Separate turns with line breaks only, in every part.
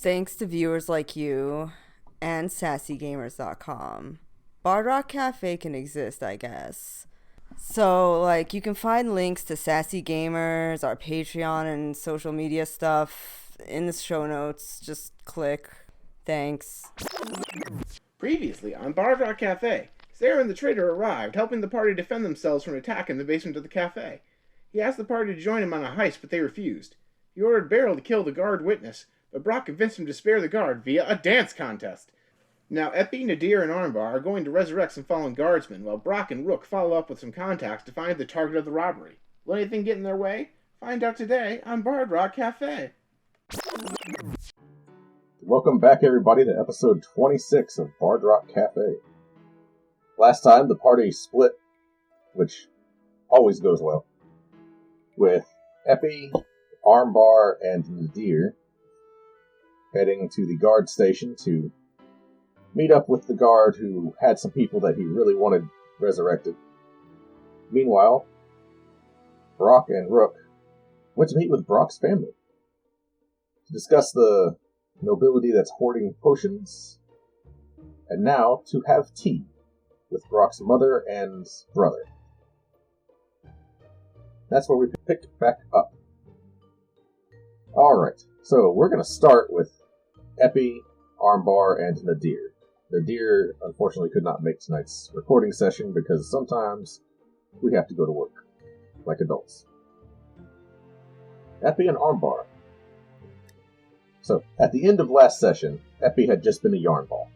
Thanks to viewers like you and sassygamers.com, Bard Rock Cafe can exist, I guess. So, you can find links to Sassy Gamers, our Patreon, and social media stuff in the show notes. Just click. Thanks.
Previously on Bard Rock Cafe, Sarah and the trader arrived, helping the party defend themselves from an attack in the basement of the cafe. He asked the party to join him on a heist, but they refused. He ordered Beryl to kill the guard witness, but Brock convinced him to spare the guard via a dance contest. Now, Epi, Nadir, and Armbar are going to resurrect some fallen guardsmen, while Brock and Rook follow up with some contacts to find the target of the robbery. Will anything get in their way? Find out today on Bard Rock Cafe.
Welcome back, everybody, to episode 26 of Bard Rock Cafe. Last time, the party split, which always goes well, with Epi, Armbar, and Nadir heading to the guard station to meet up with the guard who had some people that he really wanted resurrected. Meanwhile, Brock and Rook went to meet with Brock's family to discuss the nobility that's hoarding potions, and now to have tea with Brock's mother and brother. That's where we picked back up. Alright, so we're going to start with Epi, Armbar, and Nadir. Nadir, unfortunately, could not make tonight's recording session because sometimes we have to go to work, like adults. Epi and Armbar. So, at the end of last session, Epi had just been a yarn ball.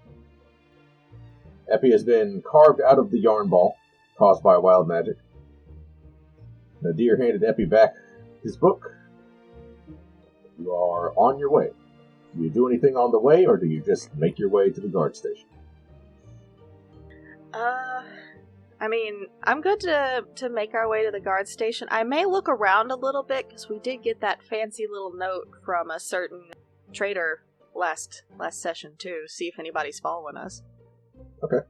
Epi has been carved out of the yarn ball, caused by wild magic. Nadir handed Epi back his book. You are on your way. Do you do anything on the way, or do you just make your way to the guard station?
I'm good to make our way to the guard station. I may look around a little bit, because we did get that fancy little note from a certain trader last session, too. See if anybody's following us.
Okay.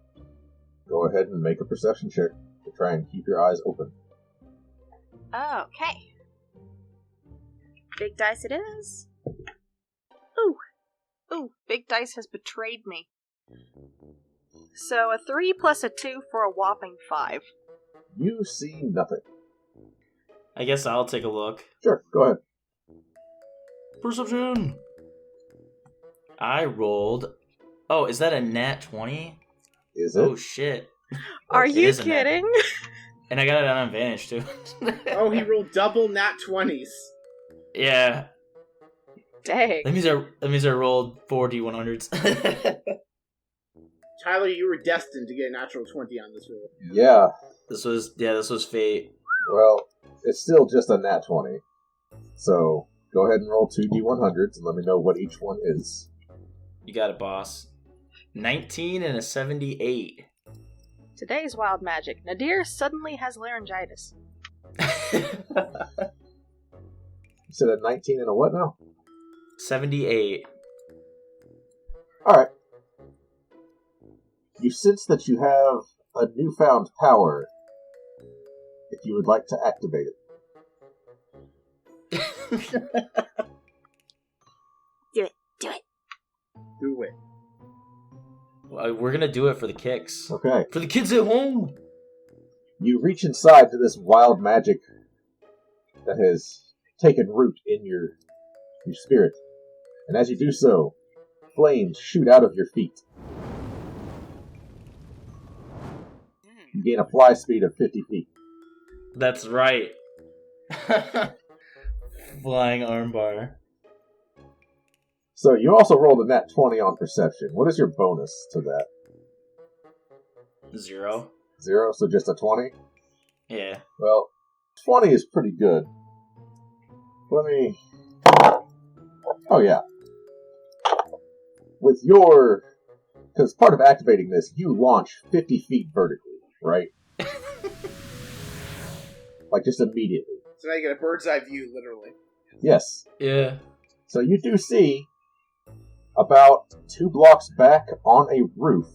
Go ahead and make a perception check to try and keep your eyes open.
Okay. Big dice it is. Ooh, big dice has betrayed me. So a 3 plus a 2 for a whopping 5.
You see nothing.
I guess I'll take a look.
Sure, go ahead.
Perception! I rolled... Oh, is that a nat 20?
Is it?
Oh, shit.
Are
It
you
is a nat-
kidding?
And I got it on advantage, too.
Oh, he rolled double nat 20s.
Yeah.
Dang.
That means I rolled 4 D100s.
Tyler, you were destined to get a natural 20 on this roll.
Yeah.
This was fate.
Well, it's still just a nat 20. So, go ahead and roll 2 D100s and let me know what each one is.
You got it, boss. 19 and a 78.
Today's wild magic. Nadir suddenly has laryngitis.
You said a 19 and a what now?
78.
Alright. You sense that you have a newfound power if you would like to activate it.
Do it.
Do it.
Well, we're gonna do it for the kicks.
Okay.
For the kids at home!
You reach inside to this wild magic that has taken root in your spirit. And as you do so, flames shoot out of your feet. You gain a fly speed of 50 feet.
That's right. Flying armbar.
So you also rolled a nat 20 on perception. What is your bonus to that?
0.
0, so just a 20?
Yeah.
Well, 20 is pretty good. Let me... Oh, yeah. With your... Because part of activating this, you launch 50 feet vertically, right? Like, just immediately.
So now you get a bird's eye view, literally.
Yes.
Yeah.
So you do see, about 2 blocks back on a roof,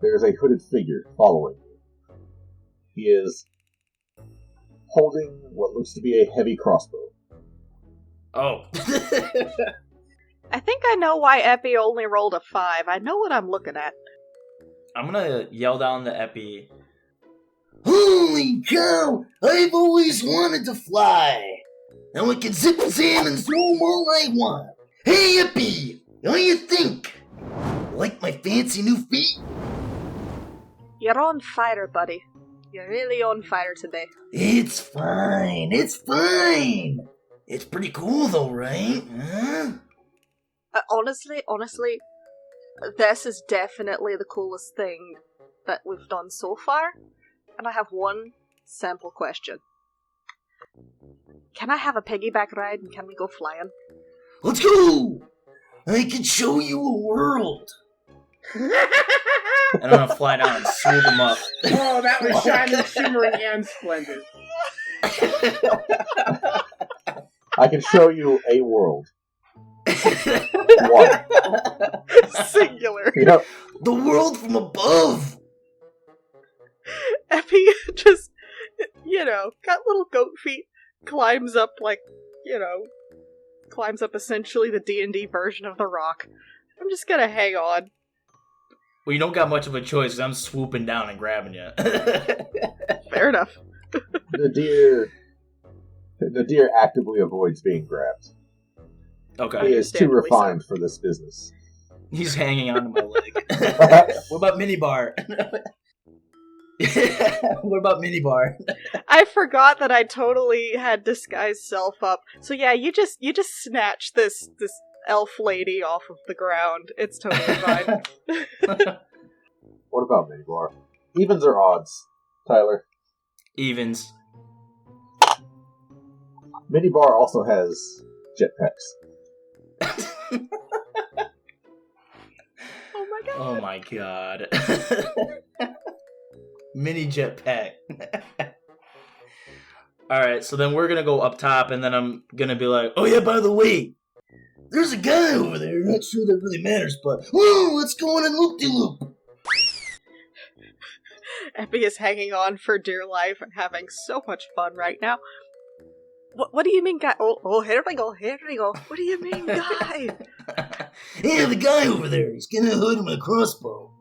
there's a hooded figure following you. He is holding what looks to be a heavy crossbow.
Oh.
I think I know why Epi only rolled a 5. I know what I'm looking at.
I'm gonna yell down to Epi.
Holy cow! I've always wanted to fly. Now I can zip zam and zoom all I want. Hey, Epi! How you think? Like my fancy new feet?
You're on fire, buddy. You're really on fire today.
It's fine. It's fine. It's pretty cool though, right? Huh?
Honestly, this is definitely the coolest thing that we've done so far. And I have one simple question. Can I have a piggyback ride and can we go flying?
Let's go! I can show you a world.
And I'm gonna fly down and swoop him up.
Oh, that was shining, shimmering, and splendid.
I can show you a world. One.
Singular.
Yep.
The world from above.
Epi just, got little goat feet, climbs up essentially the D&D version of the rock. I'm just gonna hang on.
Well, you don't got much of a choice because I'm swooping down and grabbing you.
Fair enough.
Nadir actively avoids being grabbed.
Okay.
He is too refined for this business.
He's hanging onto my leg. What about Minibar? What about Minibar?
I forgot that I totally had disguised self up. So yeah, you just snatch this elf lady off of the ground. It's totally fine.
What about Minibar? Evens or odds, Tyler?
Evens.
Minibar also has jetpacks.
Oh my god.
Oh my god. Mini jetpack. Alright, so then we're gonna go up top and then I'm gonna be like,
Oh yeah, by the way, there's a guy over there. Not sure that really matters, but whoa, let's go on and loop-de-loop.
Epi is hanging on for dear life and having so much fun right now. What do you mean, guy? Oh, here we go. What do you mean, guy?
Yeah, the guy over there. He's got a hood and a crossbow.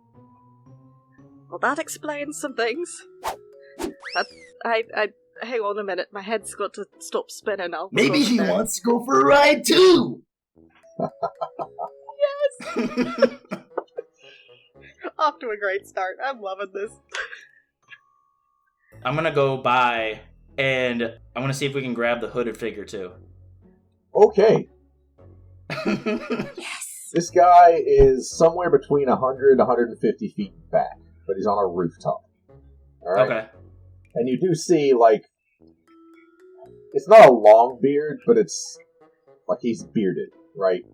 Well, that explains some things. I hang on a minute. My head's got to stop spinning.
Maybe he wants to go for a ride too.
Yes. Off to a great start. I'm loving this.
I'm gonna go by and I want to see if we can grab the hooded figure too.
Okay.
Yes.
This guy is somewhere between 100 and 150 feet back, but he's on a rooftop. Alright?
Okay.
And you do see, like, it's not a long beard, but it's like he's bearded, right?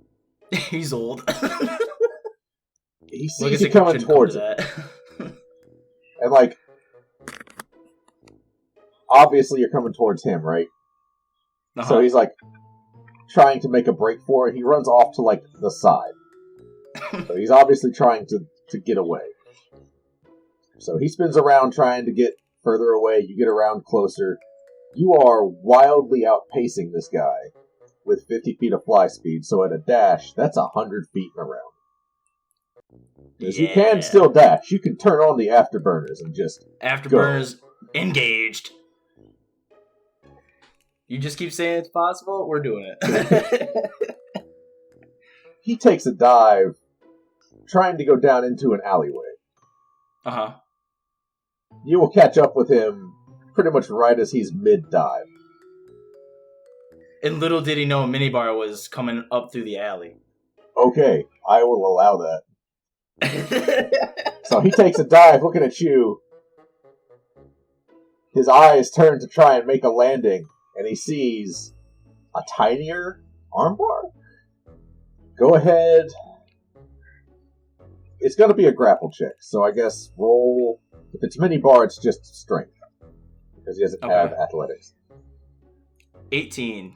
He's old.
He sees you coming towards him. And, like, obviously you're coming towards him, right?
Uh-huh.
So he's, like, trying to make a break for it. He runs off to, like, the side. So he's obviously trying to get away. So he spins around trying to get further away. You get around closer. You are wildly outpacing this guy with 50 feet of fly speed. So at a dash, that's 100 feet and around. Because you can still dash. You can turn on the afterburners and just
Afterburners engaged. You just keep saying it's possible, we're doing it.
He takes a dive, trying to go down into an alleyway.
Uh-huh.
You will catch up with him pretty much right as he's mid-dive.
And little did he know Minibar was coming up through the alley.
Okay, I will allow that. So he takes a dive looking at you. His eyes turn to try and make a landing, and he sees a tinier armbar. Go ahead. It's going to be a grapple check, so I guess roll. If it's Minibar, it's just strength. Because he doesn't have athletics.
18.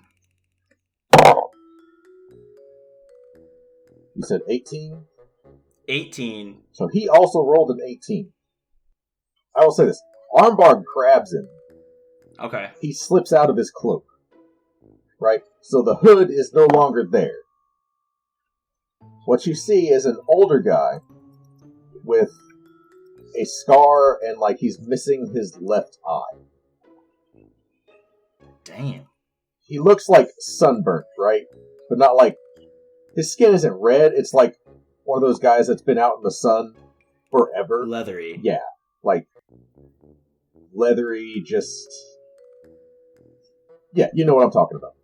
You said 18?
18.
So he also rolled an 18. I will say this. Armbar grabs him.
Okay.
He slips out of his cloak. Right? So the hood is no longer there. What you see is an older guy with a scar and, like, he's missing his left eye.
Damn.
He looks, like, sunburnt, right? But not, like... His skin isn't red, it's, like, one of those guys that's been out in the sun forever.
Leathery.
Yeah. Like, leathery, just... Yeah, you know what I'm talking about.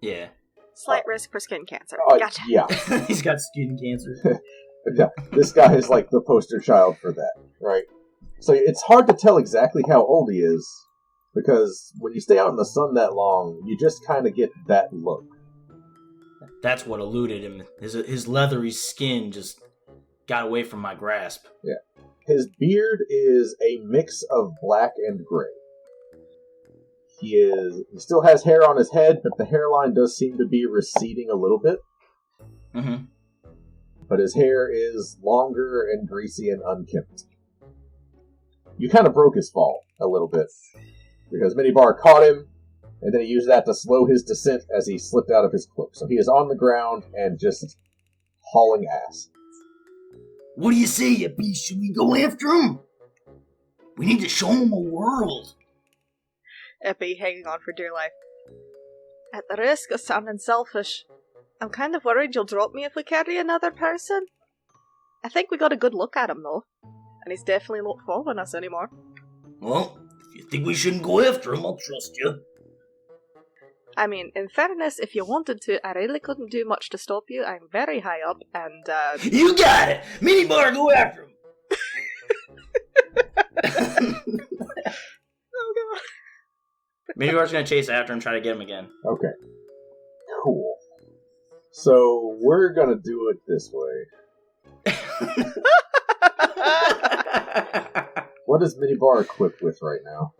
Yeah.
Slight risk for skin cancer. Gotcha.
Yeah.
He's got skin cancer.
Yeah, this guy is like the poster child for that, right? So it's hard to tell exactly how old he is, because when you stay out in the sun that long, you just kind of get that look.
That's what eluded him. His leathery skin just got away from my grasp.
Yeah. His beard is a mix of black and gray. He still has hair on his head, but the hairline does seem to be receding a little bit.
Mm-hmm.
But his hair is longer and greasy and unkempt. You kind of broke his fall a little bit, because Minibar caught him, and then he used that to slow his descent as he slipped out of his cloak. So he is on the ground and just hauling ass.
What do you say, Yippee? Should we go after him? We need to show him a world.
Epi hanging on for dear life. At the risk of sounding selfish, I'm kind of worried you'll drop me if we carry another person. I think we got a good look at him, though. And he's definitely not following us anymore.
Well, if you think we shouldn't go after him, I'll trust you.
I mean, in fairness, if you wanted to, I really couldn't do much to stop you. I'm very high up, and,
You got it! Minibar, go after him!
Oh, God.
Minibar's gonna chase after him, try to get him again.
Okay. Cool. So, we're gonna do it this way. What is Minibar equipped with right now?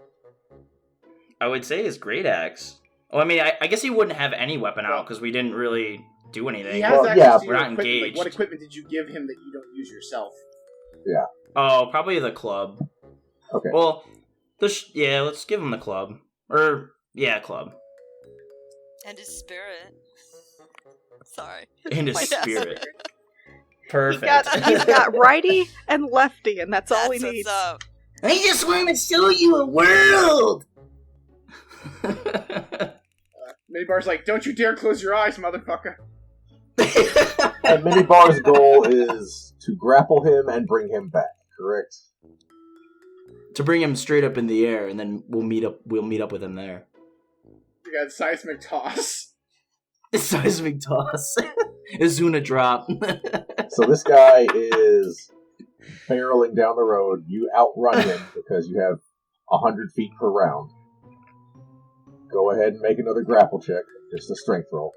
I would say his great axe. Oh, I mean, I guess he wouldn't have any weapon out because we didn't really do anything.
He has
Well,
access
yeah,
to
we're
your
not
equipment.
engaged.
Like, what equipment did you give him that you don't use yourself?
Yeah.
Oh, probably the club.
Okay.
Well, yeah, let's give him the club. Or, yeah, club.
And his spirit. Sorry.
And his
My
spirit.
dad.
Perfect.
He's got righty and lefty, and that's all he
That's
needs.
what's up.
I just want to show you a world!
Minibar's like, don't you dare close your eyes, motherfucker.
And Minibar's goal is to grapple him and bring him back, correct?
To bring him straight up in the air, and then we'll meet up with him there.
You got seismic toss.
Seismic toss. Izuna drop.
So this guy is barreling down the road. You outrun him because you have 100 feet per round. Go ahead and make another grapple check. Just a strength roll.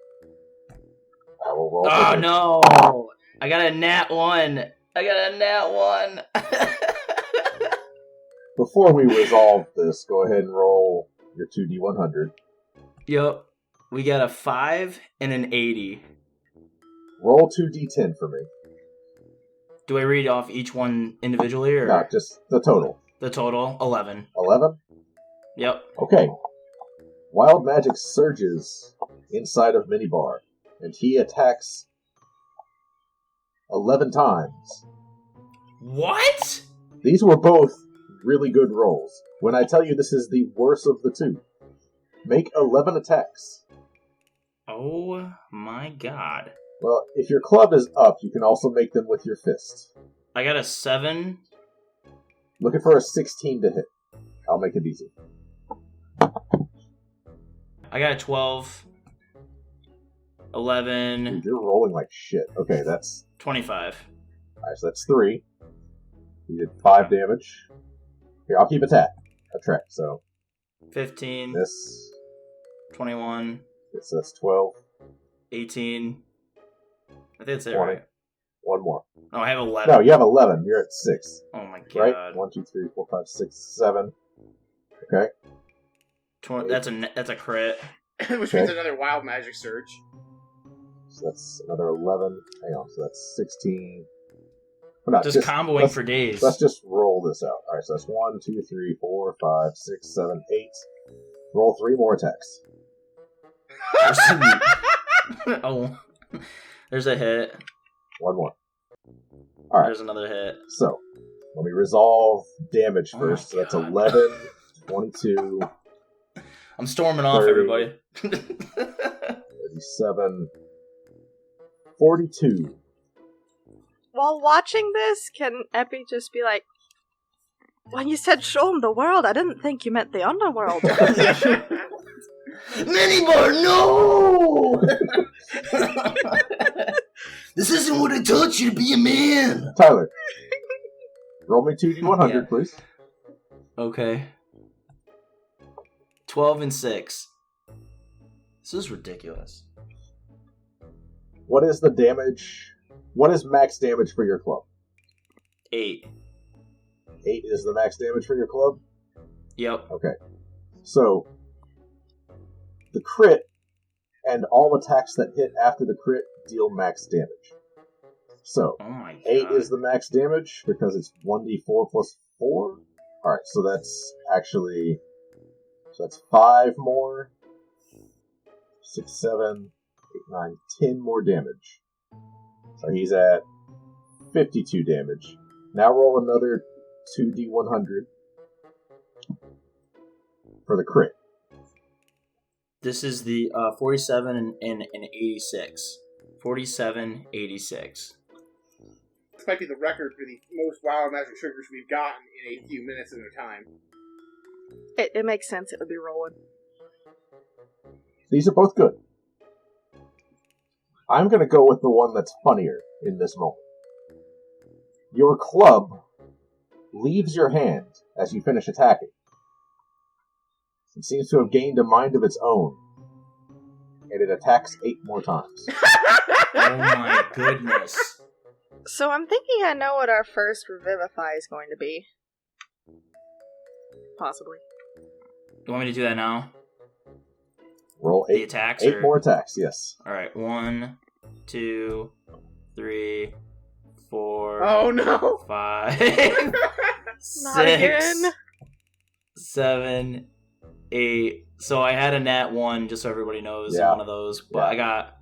I will roll.
Oh
for this.
no! I got a nat 1.
Before we resolve this, go ahead and roll your 2d100.
Yup. We got a 5 and an 80.
Roll 2d10 for me.
Do I read off each one individually, or
No, just the total.
the total? 11.
11?
Yep.
Okay. Wild magic surges inside of Minibar, and he attacks 11 times.
What?
These were both really good rolls. When I tell you this is the worst of the two, make 11 attacks.
Oh my god.
Well, if your club is up, you can also make them with your fist.
I got a 7.
Looking for a 16 to hit. I'll make it easy.
I got a 12. 11.
Dude, you're rolling like shit. Okay, that's...
25.
Alright, so that's 3. You did 5 damage. Here, I'll keep a track, so...
15.
This...
21.
So that's 12.
18. I think that's it,
20.
right?
One more.
Oh, I have 11.
No, you have 11. You're at 6.
Oh my god.
Right? 1, 2, 3, 4, 5, 6, 7. Okay.
That's a crit.
Which means another wild magic surge.
So that's another 11. Hang on, so that's 16. Well, no,
Just comboing for days.
Let's just roll this out. Alright, so that's 1, 2, 3, 4, 5, 6, 7, 8. Roll 3 more attacks.
Oh, there's a hit.
One more. All right.
There's another hit.
So, let me resolve damage
Oh
first. So
my
that's
God.
11, 22,
I'm storming off,
30.
everybody.
37, 42.
While watching this, can Epi just be like, when you said show him the world, I didn't think you meant the underworld.
Minibar, no! This isn't what I taught you to be a man.
Tyler, roll me 2d100,
Yeah.
please.
Okay. 12 and 6. This is ridiculous.
What is the damage? What is max damage for your club?
8.
8 is the max damage for your club?
Yep.
Okay. So, the crit and all attacks that hit after the crit deal max damage. So,
Oh my God.
8 is the max damage because it's 1d4 plus 4. Alright, so that's actually... So that's 5 more. 6, 7, 8, 9, 10 more damage. So he's at 52 damage. Now roll another 2d100 for the crit.
This is the 47 and 86. 47, 86.
This might be the record for the most wild magic triggers we've gotten in a few minutes at a time.
It makes sense it would be rolling.
These are both good. I'm going to go with the one that's funnier in this moment. Your club leaves your hand as you finish attacking. It seems to have gained a mind of its own, and it attacks 8 more times.
Oh my goodness.
So I'm thinking I know what our first Revivify is going to be. Possibly.
You want me to do that now?
Roll
The
8,
attacks?
8
or...
more attacks, yes.
Alright, 1, 2, 3, 4,
Oh no!
5,
Not
6,
again.
7, 8. So I had a nat 1, just so everybody knows,
Yeah.
one of those. But
Yeah.
I got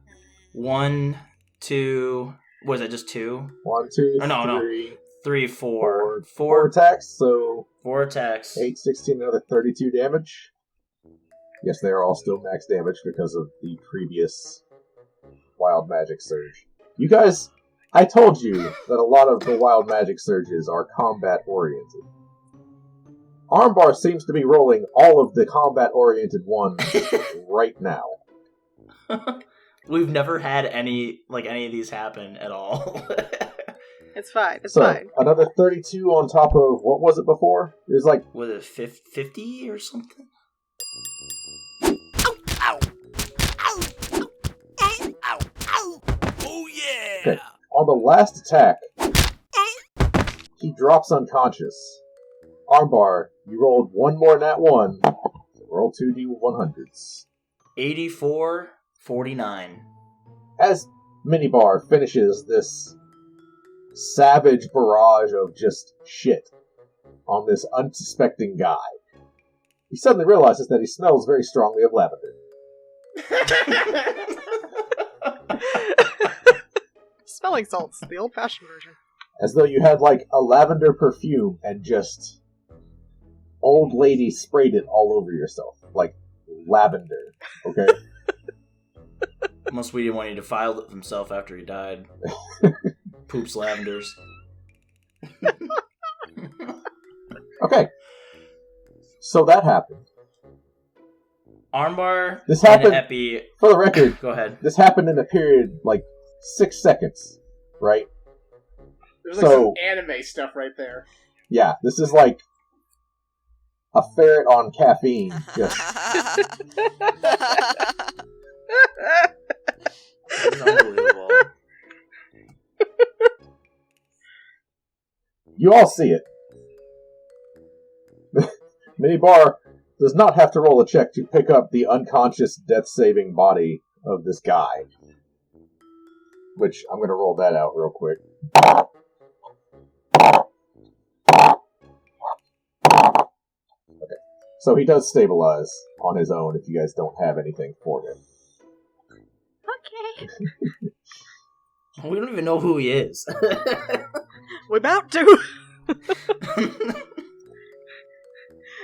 1, 2, was that just 2?
1, 2,
Oh, no,
3,
3, 4.
4 attacks, so
4 attacks.
8, 16, another 32 damage. Yes, they are all still max damage because of the previous Wild Magic Surge. You guys, I told you that a lot of the Wild Magic Surges are combat-oriented. Armbar seems to be rolling all of the combat-oriented ones right now.
We've never had any of these happen at all.
It's fine. It's
So,
fine.
another 32 on top of, what was it before? It was like,
Was it 50 or something?
Oh yeah!
okay, on the last attack, he drops unconscious. Armbar, you rolled one more nat 1. So roll 2d100s.
84, 49.
As Minibar finishes this savage barrage of just shit on this unsuspecting guy, he suddenly realizes that he smells very strongly of lavender.
Smelling salts, the old-fashioned version.
As though you had like a lavender perfume and just old lady sprayed it all over yourself. Like lavender, okay?
Must we didn't want he defiled himself after he died. Poops lavenders.
Okay. So that happened.
Armbar
This
and
happened-
Epi.
For the record,
Go ahead.
this happened in a period like 6 seconds, right?
There's like
So-
some anime stuff right there.
Yeah, this is like a ferret on caffeine. Just
This is unbelievable.
you all see it. Minibar does not have to roll a check to pick up the unconscious, death-saving body of this guy. Which, I'm going to roll that out real quick. Okay. So he does stabilize on his own if you guys don't have anything for him.
Okay.
We don't even know who he is.
We're about to.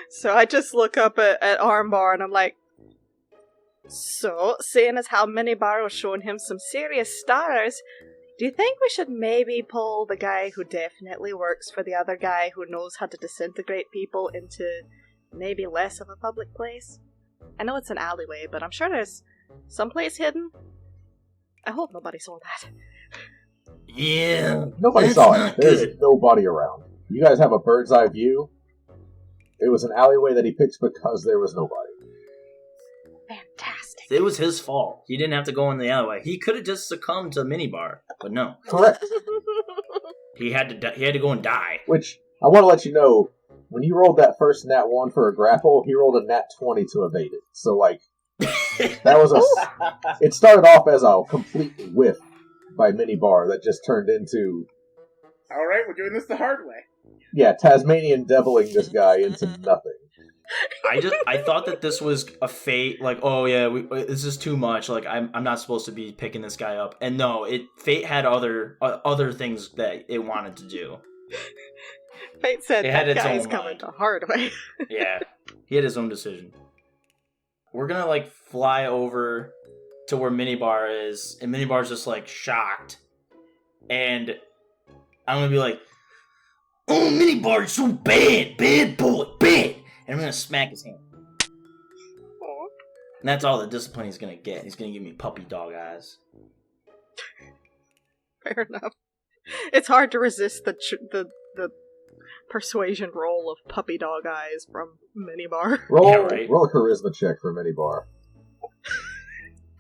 So I just look up at Armbar and I'm like, so, seeing as how Minibar was showing him some serious stars, do you think we should maybe pull the guy who definitely works for the other guy who knows how to disintegrate people into maybe less of a public place? I know it's an alleyway, but I'm sure there's some place hidden. I hope nobody saw that.
Yeah.
Nobody saw it. There's nobody around. You guys have a bird's eye view. It was an alleyway that he picked because there was nobody.
Fantastic.
It was his fault. He didn't have to go in the alleyway. He could have just succumbed to Minibar, but no.
Correct.
He had to go and die.
Which, I want to let you know, when you rolled that first nat 1 for a grapple, he rolled a nat 20 to evade it. So, like, that was it started off as a complete whiff by Minibar that just turned into...
Alright, we're doing this the hard way.
Yeah, Tasmanian deviling this guy into nothing.
I thought that this was a fate, like, oh yeah, this is too much, like, I'm not supposed to be picking this guy up. And no, fate had other things that it wanted to do.
Fate said
It had
that
its
guy's
own
coming
mind.
the hard way.
Yeah, he had his own decision. We're gonna, like, fly over to where Minibar is, and Minibar's just, like, shocked. And I'm gonna be like,
Oh, Minibar's so bad. Bad boy. Bad.
and I'm gonna smack his hand. And that's all the discipline he's gonna get. He's gonna give me puppy dog eyes.
Fair enough. It's hard to resist the persuasion roll of puppy dog eyes from Minibar.
Roll,
Yeah, right.
roll a charisma check for Minibar.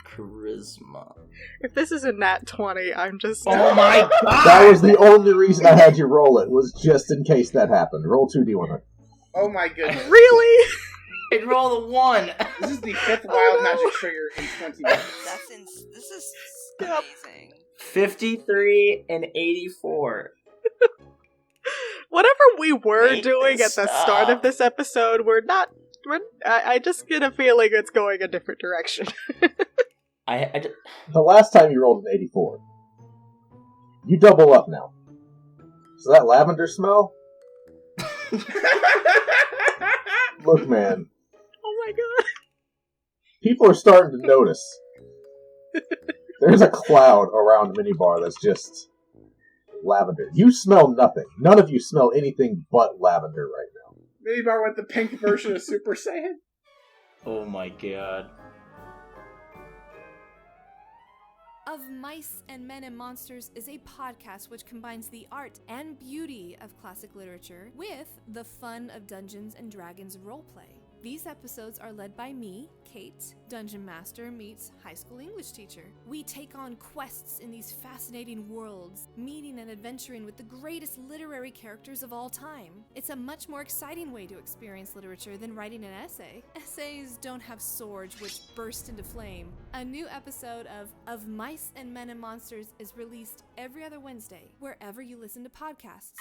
Charisma.
If this is a nat 20, I'm just...
Oh my god!
That was the only reason I had you roll it, was just in case that happened. Roll 2d1.
Oh my goodness.
Really?
I'd roll the 1.
This is the 5th wild magic trigger in 20 minutes.
This is amazing.
53 and 84.
Whatever we were
Make
doing
this
at the start
stop.
of this episode, I just get a feeling it's going a different direction.
The last time you rolled an 84. You double up now. So that lavender smell? Look, man.
Oh my god.
People are starting to notice. There's a cloud around Minibar that's just lavender. You smell nothing. None of you smell anything but lavender right now.
Maybe I want the pink version of Super Saiyan.
Oh my god.
Of Mice and Men and Monsters is a podcast which combines the art and beauty of classic literature with the fun of Dungeons and Dragons roleplay. These episodes are led by me, Kate, Dungeon Master meets high school English teacher. We take on quests in these fascinating worlds, meeting and adventuring with the greatest literary characters of all time. It's a much more exciting way to experience literature than writing an essay. Essays don't have swords which burst into flame. A new episode of Mice and Men and Monsters is released every other Wednesday, wherever you listen to podcasts.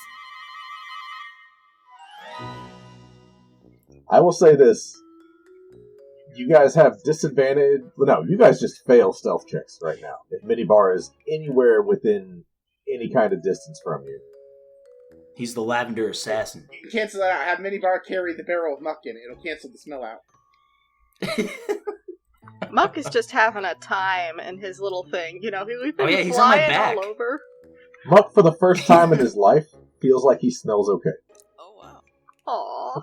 I will say this. You guys have disadvantage... No, you guys just fail stealth checks right now. If Minibar is anywhere within any kind of distance from you.
He's the lavender assassin.
You can cancel that out. Have Minibar carry the barrel of muck in it. It'll cancel the smell out.
Muck is just having a time in his little thing. You know, we've been
he's on my
flying
back.
all over.
Muck, for the first time in his life, feels like he smells okay.
Oh wow.
Aww.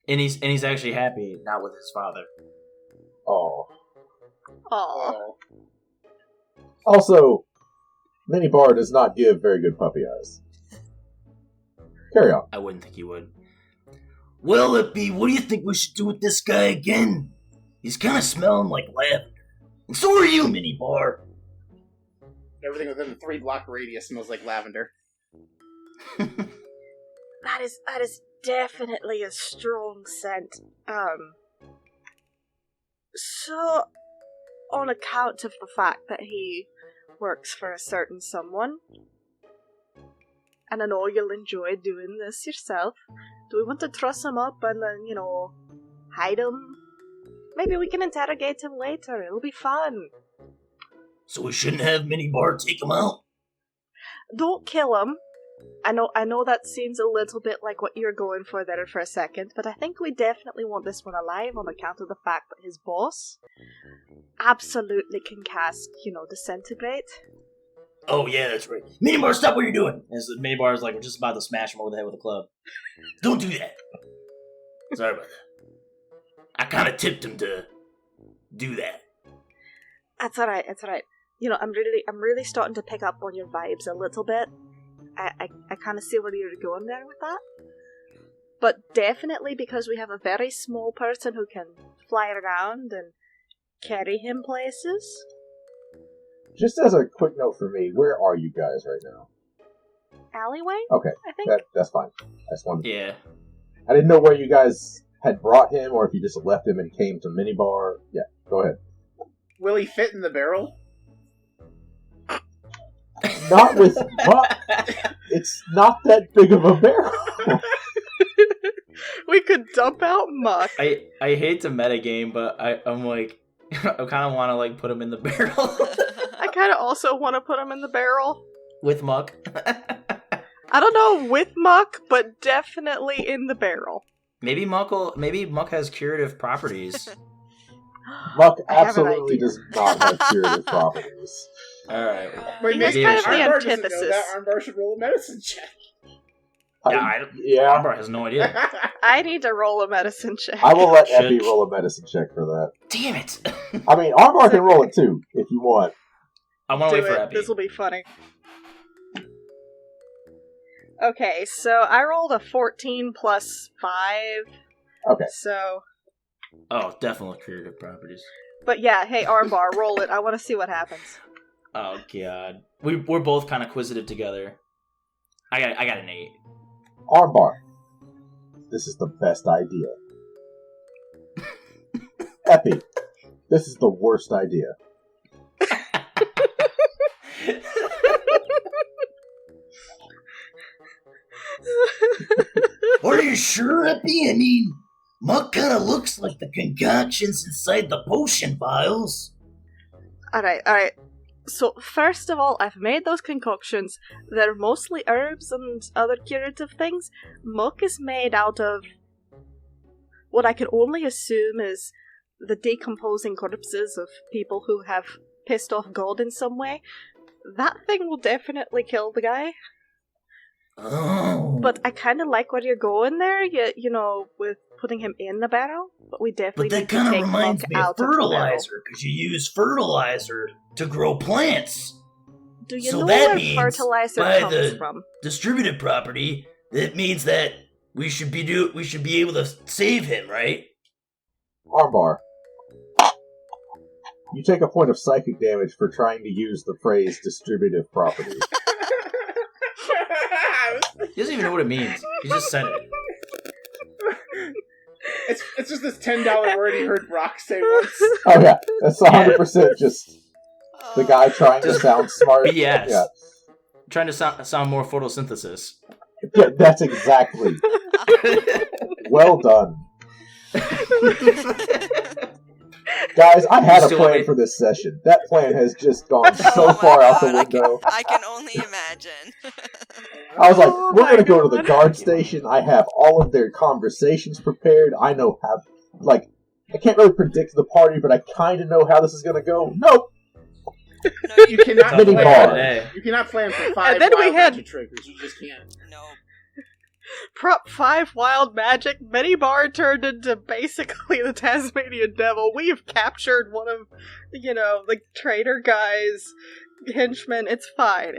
And he's actually happy, not with his father.
Oh.
Aww.
Oh.
Also, Minibar does not give very good puppy eyes. Carry on.
I wouldn't think he would.
Well, Lippy, what do you think we should do with this guy again? He's kind of smelling like lavender. And so are you, Minibar.
Everything within the 3-block radius smells like lavender.
That is definitely a strong scent. So, on account of the fact that he works for a certain someone, and I know you'll enjoy doing this yourself, do we want to truss him up and then, hide him? Maybe we can interrogate him later. It'll be fun.
So we shouldn't have Minibar take him out?
don't kill him. I know that seems a little bit like what you're going for there for a second, but I think we definitely want this one alive on account of the fact that his boss absolutely can cast, disintegrate.
Oh, yeah, that's right. Minibar, stop what you're doing!
And so Minibar is like, we're just about to smash him over the head with a club.
Don't do that. Sorry about that. I kind of tipped him to do that.
That's alright, I'm really starting to pick up on your vibes a little bit. I kind of see where you're going there with that. But definitely because we have a very small person who can fly around and carry him places.
Just as a quick note for me, where are you guys right now?
Alleyway?
Okay,
I think.
that's fine. I just wanted.
Yeah.
I didn't know where you guys had brought him, or if you just left him and came to Minibar. Yeah, go ahead.
Will he fit in the barrel?
Not with Muck. It's not that big of a barrel.
We could dump out Muck.
I hate to metagame, but I'm like, I kind of want to like put him in the barrel
I kind of also want to put him in the barrel.
with Muck.
I don't know with Muck, but definitely in the barrel.
Maybe Muck has curative properties.
Muck
I have an
absolutely
idea.
does not have curative properties.
All right.
Wait,
He's
maybe
kind of
the
Armbar doesn't know
antithesis.
that. Armbar should roll a medicine check.
Yeah,
Armbar has no idea.
I need to roll a medicine check.
I will let
Should-
Epi roll a medicine check for that.
Damn it!
I mean, Armbar can roll it too, if you want.
I want to
Do
wait for
it.
Epi.
This will be funny. Okay, so I rolled a 14 plus 5.
Okay.
So,
Oh, definitely curative properties.
but yeah, hey Armbar, roll it. I want to see what happens.
Oh god, we're both kind of quizzitive together. I got an 8.
Armbar, this is the best idea. Epi, this is the worst idea.
Are you sure, Epi? I mean, Muck kind of looks like the concoctions inside the potion vials.
Alright. So, first of all, I've made those concoctions. They're mostly herbs and other curative things. Muck is made out of what I can only assume is the decomposing corpses of people who have pissed off God in some way. That thing will definitely kill the guy.
Oh.
But I kind of like where you're going there, you know, with putting him in the barrel. But we definitely
But that
need to
kind of
take
reminds
Muck
me of
out of the barrel.
fertilizer, because you use fertilizer to grow plants.
Do you
So
know
that
where
means
fertilizer
by
comes
the
from?
distributive property, that means that we should be able to save him, right?
Armbar, you take a point of psychic damage for trying to use the phrase distributive property.
He doesn't even know what it means. He just said it.
It's just this $10 word he heard Brock say once.
Oh yeah, that's 100% just the guy trying to sound smart.
BS.
Yeah.
Trying to sound more photosynthesis.
Yeah, that's exactly. Well done. Guys, I had a
Still
plan
wait.
for this session. That plan has just gone so
Oh my
far out the
God,
window.
I can only imagine.
I was like,
Oh
we're
my
gonna go to the
God.
guard station. I have all of their conversations prepared. I know how, like, I can't really predict the party, but I kind of know how this is gonna go. Nope.
No,
You cannot
Mini
plan.
bar.
Hey.
You cannot plan for 5
And then we
wild
had-
magic triggers. You just can't.
no.
Prop 5 wild magic, Minibar turned into basically the Tasmanian devil. We've captured one of, the traitor guy's henchmen. It's fine.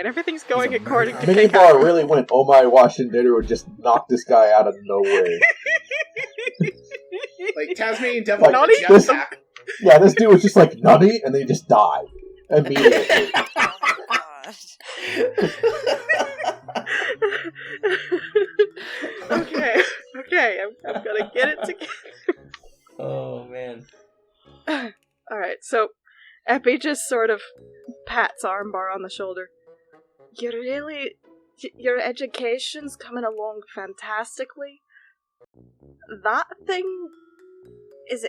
Everything's going
He's a
according to
murderer.
Minibar really went, oh my Washington, or just knock this guy out of nowhere.
Like Tasmanian devil
Like,
on a
this-
jetpack.
Yeah, this dude was just like, nutty, and then he just died. Immediately.
Oh my god.
Okay, I'm gonna get it together.
Oh man.
Alright, so Epi just sort of pats Armbar on the shoulder. Your education's coming along fantastically. That thing is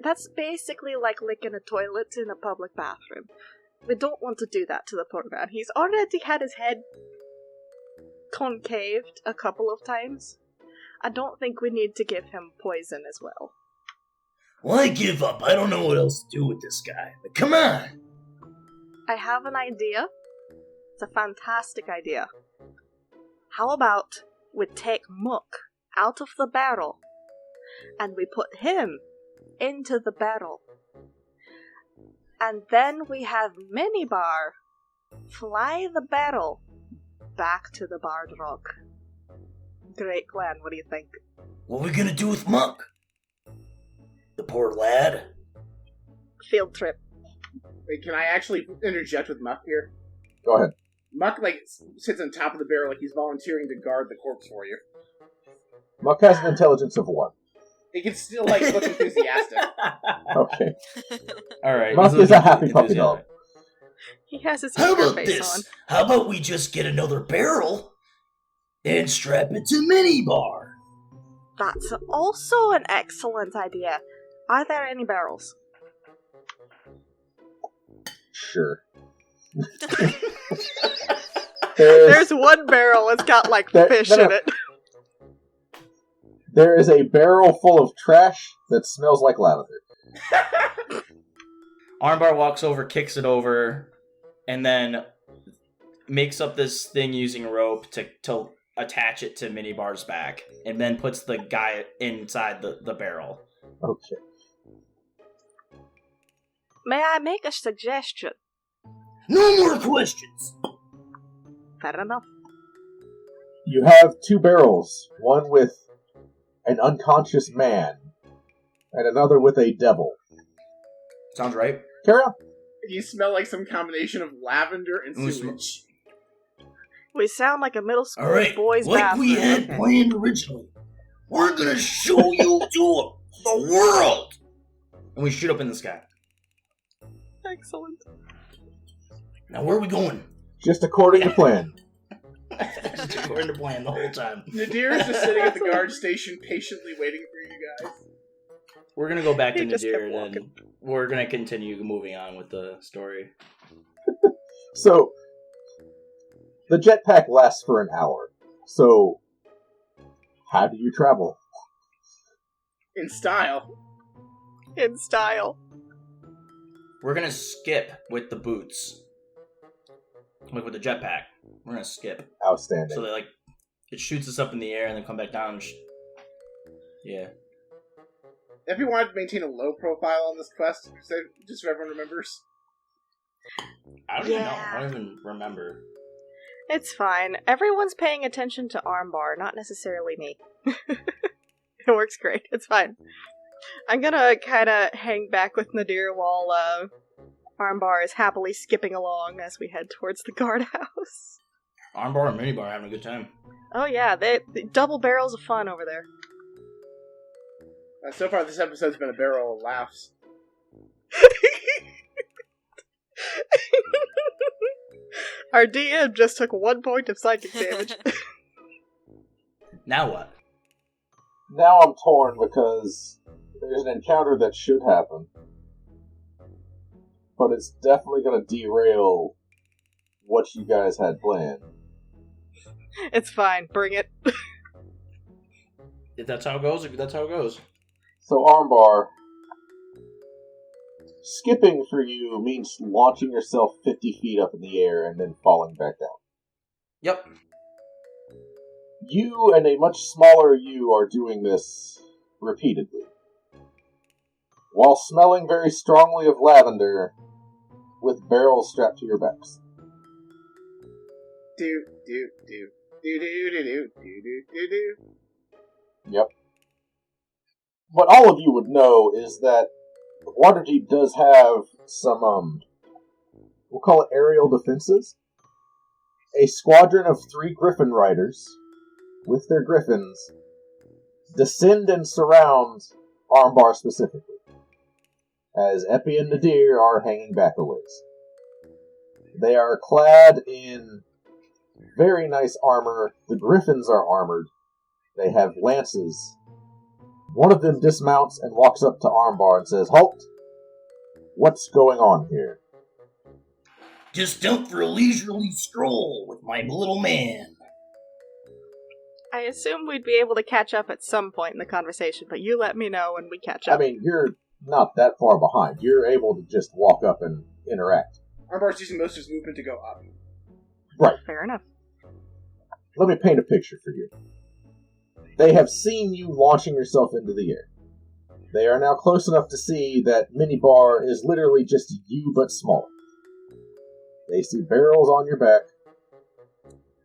that's basically like licking a toilet in a public bathroom. We don't want to do that to the poor man. He's already had his head concaved a couple of times. I don't think we need to give him poison as well.
Well, I give up. I don't know what else to do with this guy. But come on.
I have an idea. It's a fantastic idea. How about we take Mook out of the barrel and we put him into the barrel. And then we have Minibar fly the barrel back to the Bard Rock. Great plan, what do you think?
What are we gonna do with Muck? The poor lad?
Field trip.
Wait, can I actually interject with Muck here?
Go ahead.
Muck, sits on top of the barrel like he's volunteering to guard the corpse for you.
Muck has an intelligence of 1.
He can still, look enthusiastic.
Okay.
Alright.
Muck is a happy puppy dog.
He has his
How
finger
about
face
this?
on.
How about we just get another barrel and strap it to Minibar?
That's also an excellent idea. Are there any barrels?
Sure.
There's one barrel, it's got fish in it.
There is a barrel full of trash that smells like lavender.
Armbar walks over, kicks it over, and then makes up this thing using rope to attach it to Minibar's back, and then puts the guy inside the barrel.
Okay.
May I make a suggestion?
No more questions.
Fair enough.
You have 2 barrels, one with an unconscious man, and another with a devil.
Sounds right.
Carry on.
You smell like some combination of lavender and sewage.
We sound like a middle school
Alright,
boys'
like
bathroom.
we had
Okay.
planned originally. We're gonna show you to the world!
And we shoot up in the sky.
Excellent.
Now where are we going?
Just according to plan.
Just according to plan the whole time.
Nadir is just sitting at the guard station patiently waiting for you guys.
We're gonna go back to
He just
Nadir,
kept
and then
walking.
we're gonna continue moving on with the story.
So, the jetpack lasts for an hour. So, how do you travel?
In style.
In style.
We're gonna skip with the boots. Like with the jetpack. We're gonna skip.
Outstanding.
So that it shoots us up in the air and then come back down. Yeah.
If you wanted to maintain a low profile on this quest, just so everyone remembers.
I don't even know.
Yeah.
I don't even remember.
It's fine. Everyone's paying attention to Armbar, not necessarily me. It works great. It's fine. I'm gonna kind of hang back with Nadir while Armbar is happily skipping along as we head towards the guardhouse.
Armbar and Minibar are having a good time.
Oh yeah, they double barrels of fun over there.
So far, this episode's been a barrel of laughs.
Our DM just took 1 point of psychic damage.
Now what?
Now I'm torn because there's an encounter that should happen. But it's definitely going to derail what you guys had planned.
It's fine, bring it.
If that's how it goes, that's how it goes.
So, Armbar, skipping for you means launching yourself 50 feet up in the air and then falling back down.
Yep.
You and a much smaller you are doing this repeatedly. While smelling very strongly of lavender with barrels strapped to your backs.
Do, do, do. Do, do, do, do, do, do, do, do.
Yep. What all of you would know is that Waterdeep does have some, we'll call it aerial defenses. A squadron of 3 Griffin riders, with their griffins, descend and surround Armbar specifically, as Epi and Nadir are hanging back a ways. They are clad in very nice armor. The griffins are armored. They have lances. One of them dismounts and walks up to Armbar and says, "Halt! What's going on here?"
Just out for a leisurely stroll with my little man.
I assume we'd be able to catch up at some point in the conversation, but you let me know when we catch up.
I mean, you're not that far behind. You're able to just walk up and interact.
Armbar's using most of his movement to go up.
Right.
Fair enough.
Let me paint a picture for you. They have seen you launching yourself into the air. They are now close enough to see that Minibar is literally just you but smaller. They see barrels on your back.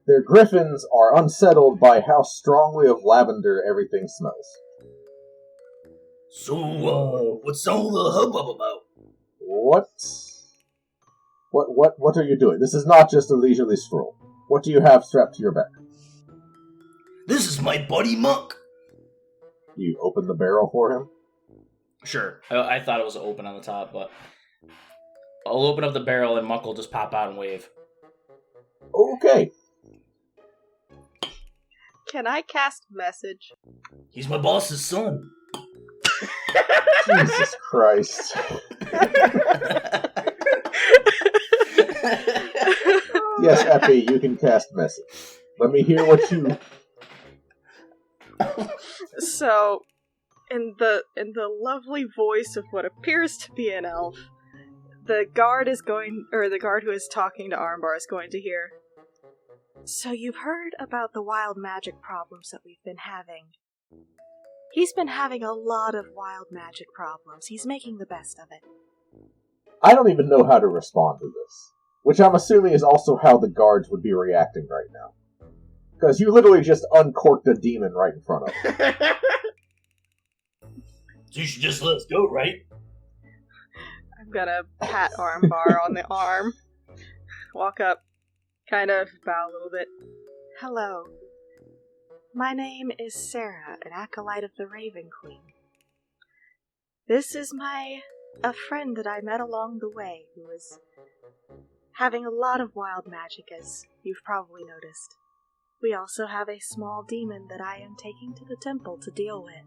Their griffins are unsettled by how strongly of lavender everything smells.
So, what's all the hubbub about?
What are you doing? This is not just a leisurely stroll. What do you have strapped to your back?
This is my buddy Monk.
You open the barrel for him?
Sure. I thought it was open on the top, but I'll open up the barrel and Muck will just pop out and wave.
Okay.
Can I cast message?
He's my boss's son.
Jesus Christ. Yes, Epi, you can cast message. Let me hear what you...
So, in the lovely voice of what appears to be an elf, the guard who is talking to Armbar is going to hear. So you've heard about the wild magic problems that we've been having. He's been having a lot of wild magic problems. He's making the best of it.
I don't even know how to respond to this. Which I'm assuming is also how the guards would be reacting right now. Because you literally just uncorked a demon right in front of them.
So you should just let us go, right?
I'm gonna pat Armbar on the arm. Walk up. Kind of bow a little bit. Hello. My name is Sarah, an acolyte of the Raven Queen. This is a friend that I met along the way who is having a lot of wild magic, as you've probably noticed. We also have a small demon that I am taking to the temple to deal with.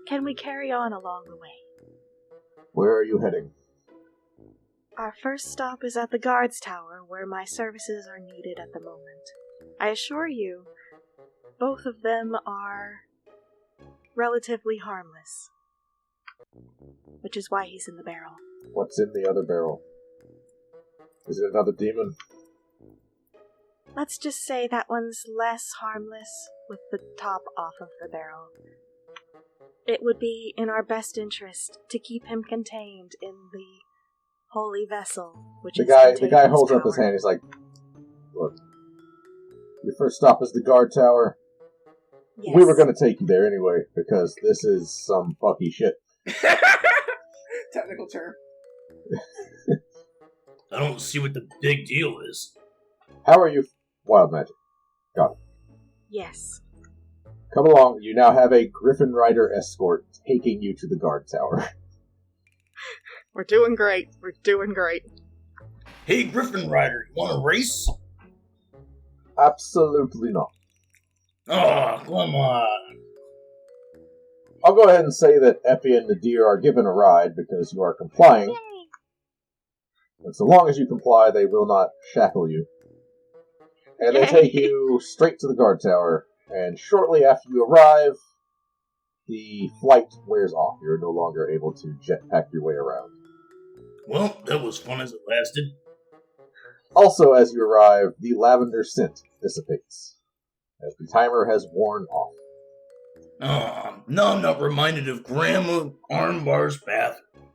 Can we carry on along the way?
Where are you heading?
Our first stop is at the guards tower, where my services are needed at the moment. I assure you, both of them are relatively harmless. Which is why he's in the barrel.
What's in the other barrel? Is it another demon?
Let's just say that one's less harmless with the top off of the barrel. It would be in our best interest to keep him contained in the holy vessel, which
The
is
guy holds up his hand. He's like, "Look, your first stop is the guard tower.
Yes.
We were going to take you there anyway because this is some fucky shit."
Technical term.
I don't see what the big deal is.
How are you? Wild magic. Got it.
Yes.
Come along. You now have a Griffin Rider escort taking you to the guard tower.
We're doing great. We're doing great.
Hey, Griffin Rider, you want a race?
Absolutely not.
Oh, come on.
I'll go ahead and say that Epi and Nadir are given a ride because you are complying.
Yay!
And so long as you comply, they will not shackle you. And they
Yay.
take you straight to the guard tower. And shortly after you arrive, the flight wears off. You're no longer able to jetpack your way around.
Well, that was fun as it lasted.
Also, as you arrive, the lavender scent dissipates, as the timer has worn off.
Now I'm not reminded of Grandma Armbar's bathroom.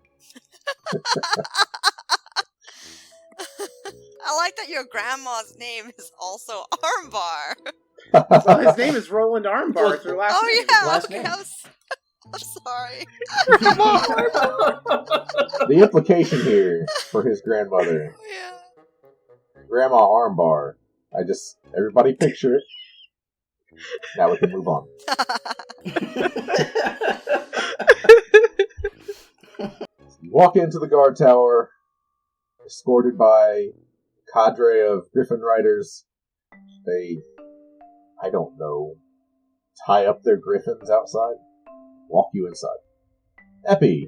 I like that your grandma's name is also Armbar.
Well, his name is Roland Armbar. It's her last
Oh
name.
yeah,
last
okay,
name.
I'm sorry.
The implication here for his grandmother,
Yeah.
Grandma Armbar. Everybody picture it. Now we can move on. You walk into the guard tower, escorted by a cadre of Griffin Riders. They, I don't know, tie up their griffins outside, walk you inside. Epi,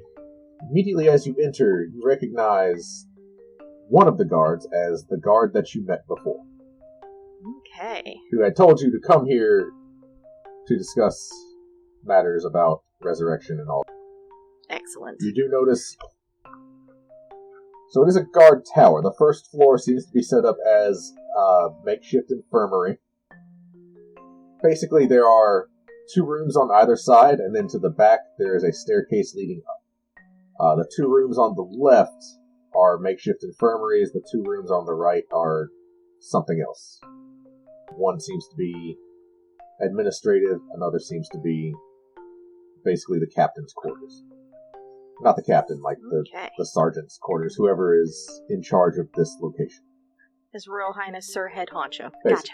immediately as you enter, you recognize one of the guards as the guard that you met before.
Okay.
Who had told you to come here to discuss matters about resurrection and all.
Excellent.
You do notice... So it is a guard tower. The first floor seems to be set up as a makeshift infirmary. Basically, there are 2 rooms on either side, and then to the back there is a staircase leading up. The 2 rooms on the left are makeshift infirmaries. The 2 rooms on the right are something else. One seems to be administrative, another seems to be basically the captain's quarters. Not the captain, like the sergeant's quarters, whoever is in charge of this location.
His Royal Highness Sir Head Honcho.
Basically.
Gotcha.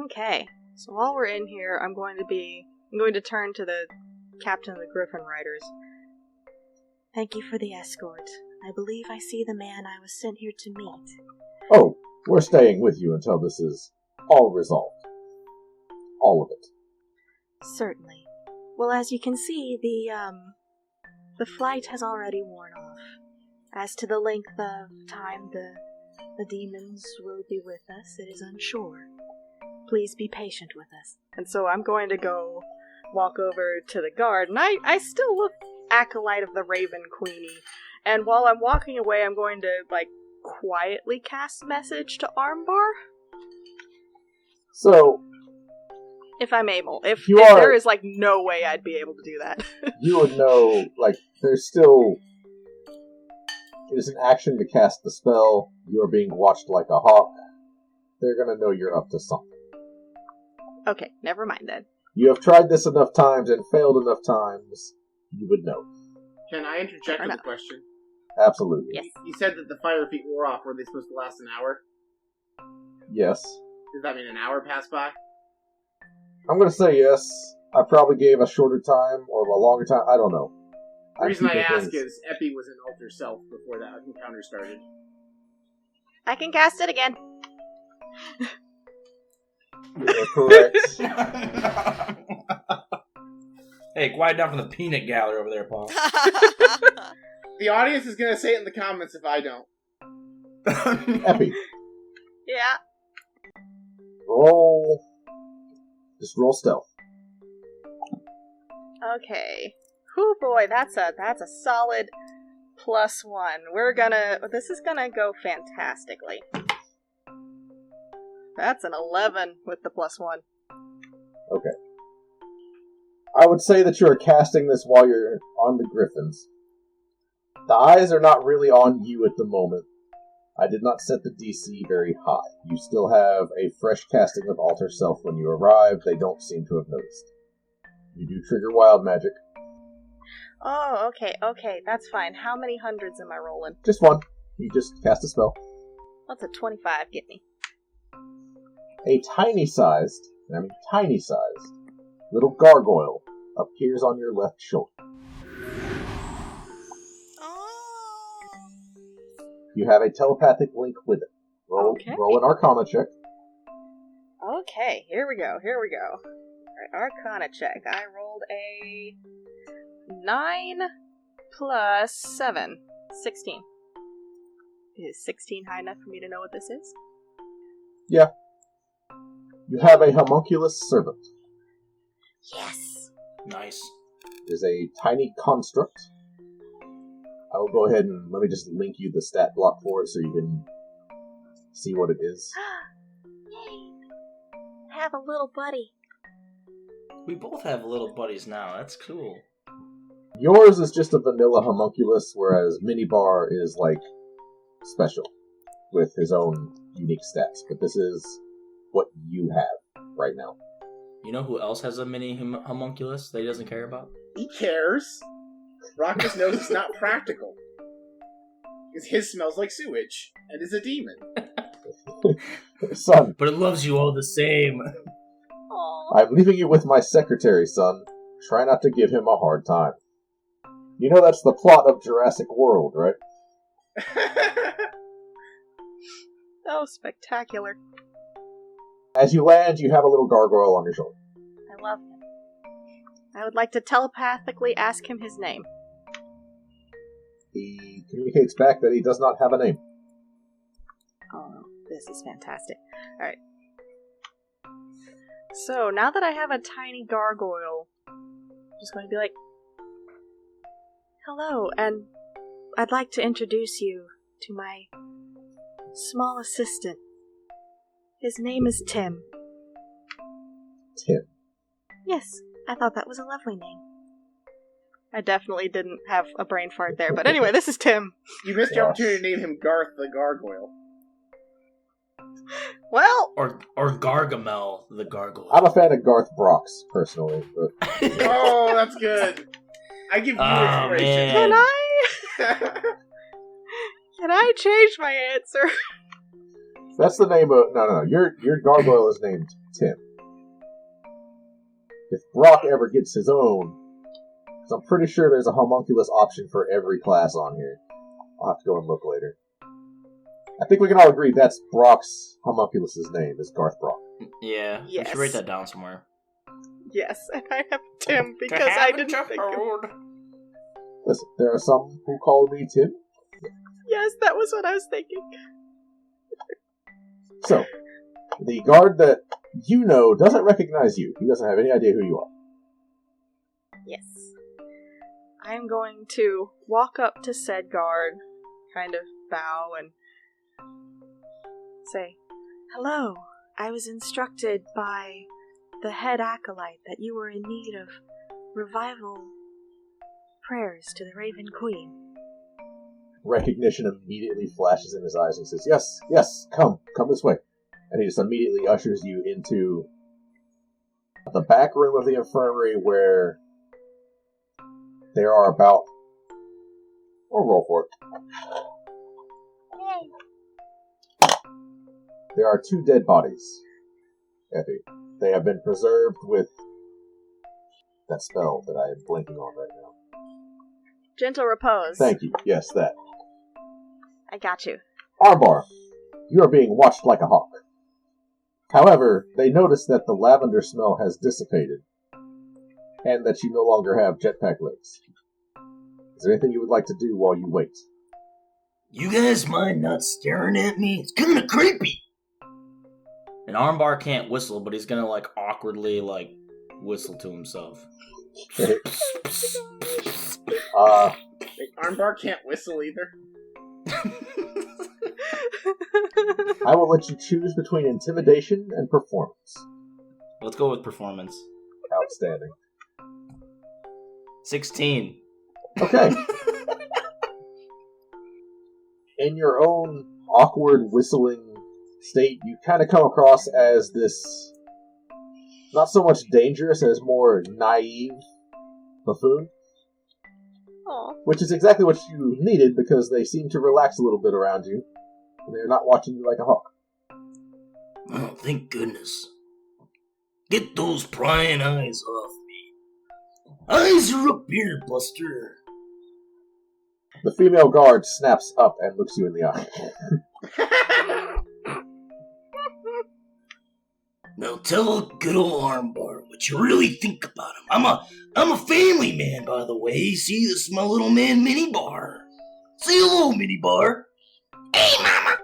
Okay. So while we're in here, I'm going to turn to the captain of the Griffin Riders. Thank you for the escort. I believe I see the man I was sent here to meet.
Oh, we're staying with you until this is all resolved. All of it.
Certainly. Well, as you can see, the flight has already worn off. As to the length of time the demons will be with us, it is unsure. Please be patient with us. And so I'm going to go walk over to the guard, and I still look acolyte of the Raven Queenie. And while I'm walking away, I'm going to, quietly cast message to Armbar.
So...
If I'm able. If there is, no way I'd be able to do that.
You would know, there's still... It is an action to cast the spell. You're being watched like a hawk. They're gonna know you're up to something.
Okay, never mind then.
You have tried this enough times and failed enough times. You would know.
Can I interject with a question?
Absolutely.
Yes.
You said that the fire feet wore off. Were they supposed to last an hour?
Yes.
Does that mean an hour passed by?
I'm gonna say yes. I probably gave a shorter time or a longer time. I don't know.
The reason I ask is Epi was an alter self before that encounter started.
I can cast it again.
You're correct.
Hey, quiet down from the peanut gallery over there, Paul.
The audience is going to say it in the comments if I don't.
Epi.
Yeah.
Roll. Just roll stealth.
Okay. Whew, boy, that's a solid +1. This is gonna go fantastically. That's an 11 with the +1.
Okay. I would say that you are casting this while you're on the griffins. The eyes are not really on you at the moment. I did not set the DC very high. You still have a fresh casting of Alter Self when you arrive. They don't seem to have noticed. You do trigger wild magic.
Oh, okay, that's fine. How many hundreds am I rolling?
Just one. You just cast a spell.
What's a 25 get me?
A tiny-sized little gargoyle appears on your left shoulder. You have a telepathic link with it. Roll an Arcana check.
Okay, here we go. Alright, Arcana check. I rolled a 9 plus 7. 16. Is 16 high enough for me to know what this is?
Yeah. You have a homunculus servant.
Yes!
Nice.
It is a tiny construct. I will go ahead and let me just link you the stat block for it so you can see what it is.
Yay! I have a little buddy.
We both have little buddies now. That's cool.
Yours is just a vanilla homunculus, whereas Minibar is, special, with his own unique stats. But this is what you have right now.
You know who else has a mini homunculus that he doesn't care about?
He cares. Rock just knows it's not practical. Because his smells like sewage, and is a demon.
Son.
But it loves you all the same.
Aww.
I'm leaving you with my secretary, son. Try not to give him a hard time. You know that's the plot of Jurassic World, right?
Oh, spectacular.
As you land, you have a little gargoyle on your shoulder.
I love him. I would like to telepathically ask him his name.
He communicates back that he does not have a name.
This is fantastic. Alright. So, now that I have a tiny gargoyle, I'm just going to be like, hello, and I'd like to introduce you to my small assistant. His name is Tim.
Tim.
Yes, I thought that was a lovely name. I definitely didn't have a brain fart there, but anyway, this is Tim.
You missed your opportunity to name him Garth the Gargoyle.
Well...
Or Gargamel the Gargoyle.
I'm a fan of Garth Brooks, personally. But...
Oh, that's good. I give you inspiration.
Can I change my answer?
That's the name of... No. Your gargoyle is named Tim. If Brock ever gets his own... Because I'm pretty sure there's a homunculus option for every class on here. I'll have to go and look later. I think we can all agree that's Brock's homunculus's name, is Garth Brock.
Yeah,
yes.
We should write that down somewhere.
Yes, and I have Tim because I didn't think of...
Listen, there are some who call me Tim.
Yes, that was what I was thinking.
So, the guard that you know doesn't recognize you. He doesn't have any idea who you are.
Yes. I'm going to walk up to said guard, kind of bow and say, hello, I was instructed by the head acolyte that you were in need of revival prayers to the Raven Queen.
Recognition immediately flashes in his eyes and he says, yes, come this way. And he just immediately ushers you into the back room of the infirmary where there are about... Or roll for it. There are 2 dead bodies, Effie. They have been preserved with that spell that I am blanking on right now.
Gentle repose.
Thank you. Yes, that.
I got you.
Armbar, you are being watched like a hawk. However, they notice that the lavender smell has dissipated, and that you no longer have jetpack legs. Is there anything you would like to do while you wait?
You guys mind not staring at me? It's kind of creepy.
An Armbar can't whistle, but he's gonna, awkwardly, whistle to himself.
Armbar can't whistle either.
I will let you choose between intimidation and performance.
Let's go with performance.
Outstanding.
16.
Okay. In your own awkward whistling state, you kind of come across as this not so much dangerous as more naive buffoon.
Aww.
Which is exactly what you needed because they seem to relax a little bit around you. And they're not watching you like a hawk.
Oh, thank goodness. Get those prying eyes off me. Eyes are up here, Buster.
The female guard snaps up and looks you in the eye.
Now tell good old Armbar what you really think about him. I'm a family man, by the way. See, this is my little man, Minibar. Say hello, Minibar. Hey, Mama.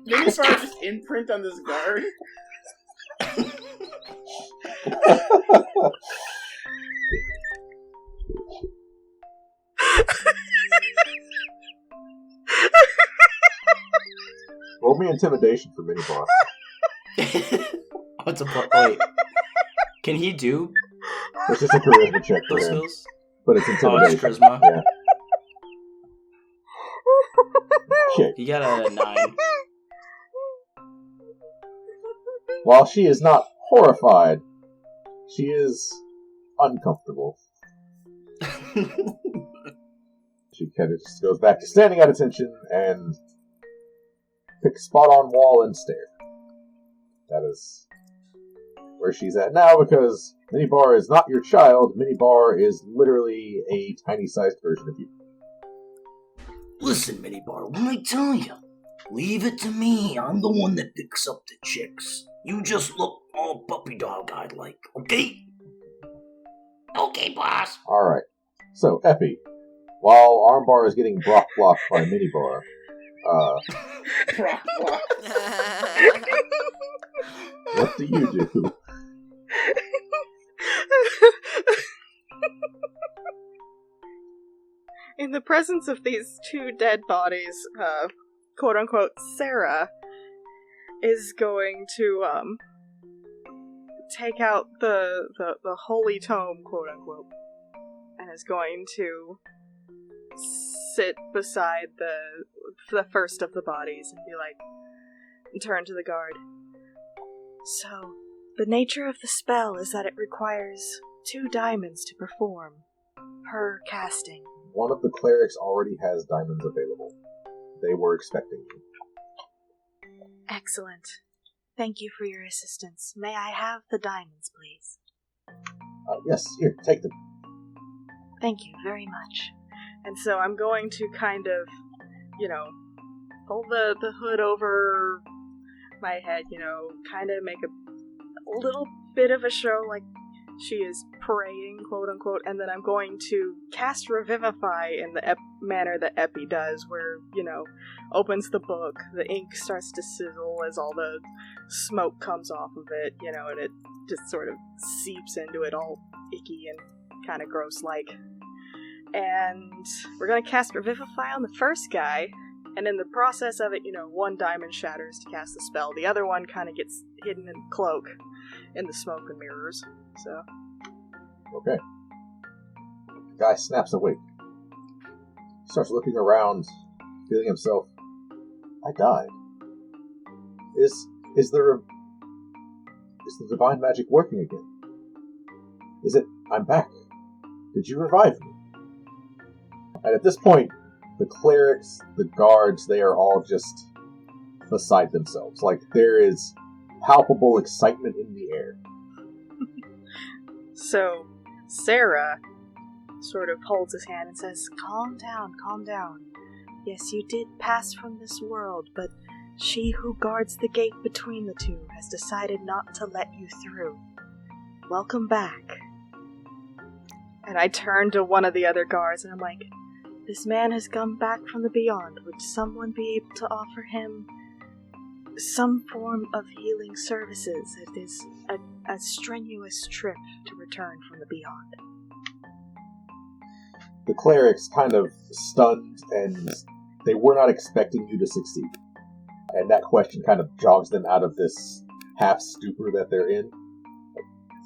Minibar just imprint on this guard.
Roll me intimidation for Minibar.
Wait. Can he do
It's just a charisma check for
those
him.
skills?
But it's
Oh, it's
intimidation.
charisma.
Yeah. Okay.
He got a 9.
While she is not horrified, she is uncomfortable. She kind of just goes back to standing at attention and pick a spot on wall and stare. That is where she's at now because Minibar is not your child. Minibar is literally a tiny-sized version of you.
Listen, Minibar, when I tell you, leave it to me. I'm the one that picks up the chicks. You just look all puppy dog-eyed like, okay? Okay, boss.
Alright. So, Epi, while Armbar is getting blocked by Minibar,
Rock block.
What do you do?
In the presence of these two dead bodies, quote unquote, Sarah is going to take out the holy tome, quote unquote, and is going to sit beside the first of the bodies and be like, and turn to the guard. So, the nature of the spell is that it requires 2 diamonds to perform per casting.
One of the clerics already has diamonds available. They were expecting you.
Excellent. Thank you for your assistance. May I have the diamonds, please?
Yes, here, take them.
Thank you very much. And so I'm going to kind of, pull the hood over my head, kind of make a little bit of a show like she is praying, quote unquote, and then I'm going to cast Revivify in the manner that Epi does, where, opens the book, the ink starts to sizzle as all the smoke comes off of it, and it just sort of seeps into it all icky and kind of gross-like. And we're going to cast Revivify on the first guy, and in the process of it, 1 diamond shatters to cast the spell. The other one kind of gets hidden in the cloak in the smoke and mirrors. So.
Okay. The guy snaps awake. He starts looking around, feeling himself. I died. Is the divine magic working again? Is it, I'm back? Did you revive me? And at this point, the clerics, the guards, they are all just beside themselves. Like, there is palpable excitement in the air.
So, Sarah sort of holds his hand and says, calm down, calm down. Yes, you did pass from this world, but she who guards the gate between the two has decided not to let you through. Welcome back. And I turn to one of the other guards and I'm like, this man has come back from the beyond. Would someone be able to offer him some form of healing services? It is a strenuous trip to return from the beyond.
The clerics kind of stunned, and they were not expecting you to succeed. And that question kind of jogs them out of this half stupor that they're in.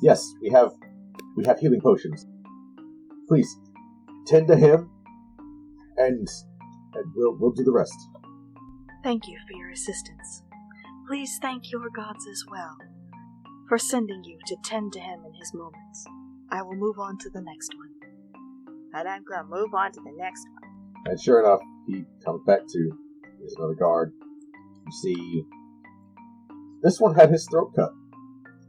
Yes, we have healing potions. Please, tend to him, and we'll do the rest.
Thank you for your assistance. Please thank your gods as well for sending you to tend to him in his moments. I will move on to the next one. And I'm gonna move on to the next one.
And sure enough, he comes back to, here's another guard. You see, this one had his throat cut.